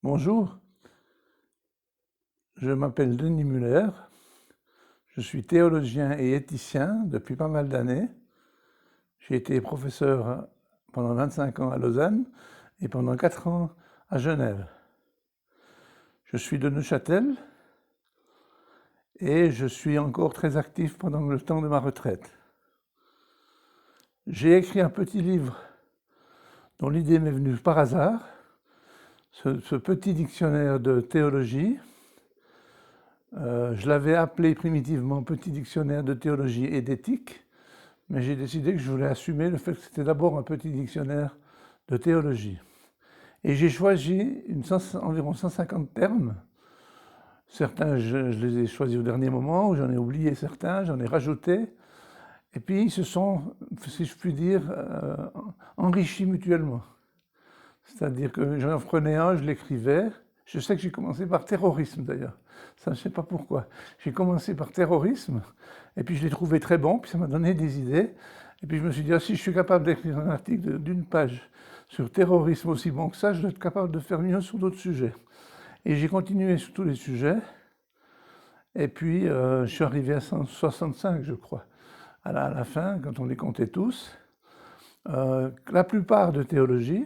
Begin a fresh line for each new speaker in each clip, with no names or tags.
Bonjour, je m'appelle Denis Muller, je suis théologien et éthicien depuis pas mal d'années. J'ai été professeur pendant 25 ans à Lausanne et pendant 4 ans à Genève. Je suis de Neuchâtel et je suis encore très actif pendant le temps de ma retraite. J'ai écrit un petit livre dont l'idée m'est venue par hasard, ce petit dictionnaire de théologie. Je l'avais appelé primitivement Petit dictionnaire de théologie et d'éthique, mais j'ai décidé que je voulais assumer le fait que c'était d'abord un petit dictionnaire de théologie. Et j'ai choisi environ 150 termes. Certains, je les ai choisis au dernier moment, j'en ai oublié certains, j'en ai rajouté. Et puis, ils se sont, si je puis dire, enrichis mutuellement. C'est-à-dire que j'en prenais un, je l'écrivais. Je sais que j'ai commencé par terrorisme d'ailleurs. Ça, je ne sais pas pourquoi. J'ai commencé par terrorisme, et puis je l'ai trouvé très bon, puis ça m'a donné des idées. Et puis je me suis dit, ah, si je suis capable d'écrire un article d'une page sur terrorisme aussi bon que ça, je dois être capable de faire mieux sur d'autres sujets. Et j'ai continué sur tous les sujets. Et puis je suis arrivé à 165, je crois, à la fin, quand on les comptait tous. La plupart de théologie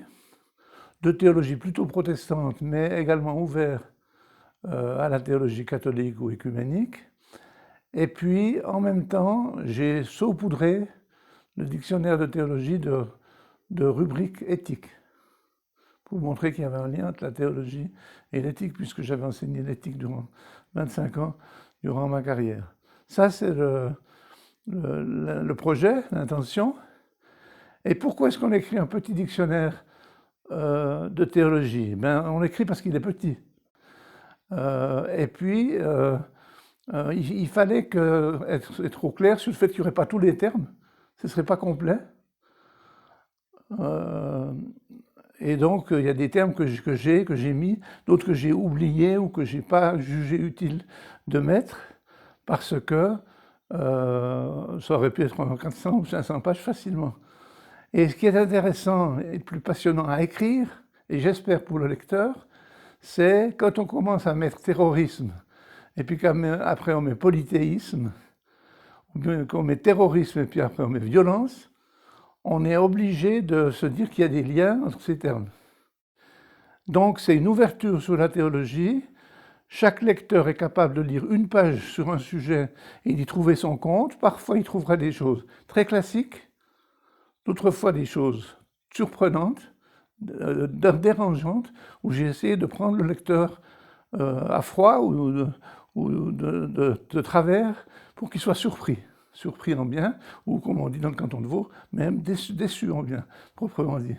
plutôt protestante, mais également ouvert à la théologie catholique ou écuménique. Et puis, en même temps, j'ai saupoudré le dictionnaire de théologie de rubriques éthiques, pour montrer qu'il y avait un lien entre la théologie et l'éthique, puisque j'avais enseigné l'éthique durant 25 ans, durant ma carrière. Ça, c'est le projet, l'intention. Et pourquoi est-ce qu'on écrit un petit dictionnaire de théologie? On l'écrit parce qu'il est petit. Et puis, il fallait être au clair sur le fait qu'il n'y aurait pas tous les termes, ce ne serait pas complet. Et donc, il y a des termes que j'ai mis, d'autres que j'ai oubliés ou que je n'ai pas jugé utile de mettre, parce que ça aurait pu être en 400 ou 500 pages facilement. Et ce qui est intéressant et plus passionnant à écrire, et j'espère pour le lecteur, c'est quand on commence à mettre terrorisme, et puis qu'après on met polythéisme, ou bien qu'on met terrorisme et puis après on met violence, on est obligé de se dire qu'il y a des liens entre ces termes. Donc c'est une ouverture sur la théologie. Chaque lecteur est capable de lire une page sur un sujet et d'y trouver son compte. Parfois il trouvera des choses très classiques, d'autres fois des choses surprenantes, dérangeantes, où j'ai essayé de prendre le lecteur à froid ou de travers pour qu'il soit surpris en bien, ou comme on dit dans le canton de Vaud, même déçu en bien, proprement dit.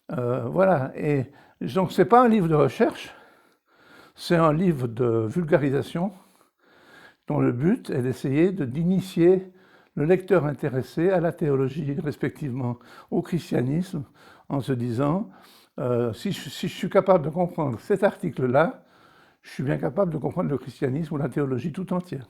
Voilà, et donc ce n'est pas un livre de recherche, c'est un livre de vulgarisation dont le but est d'essayer d'initier le lecteur intéressé à la théologie, respectivement au christianisme, en se disant si je suis capable de comprendre cet article-là, je suis bien capable de comprendre le christianisme ou la théologie tout entière.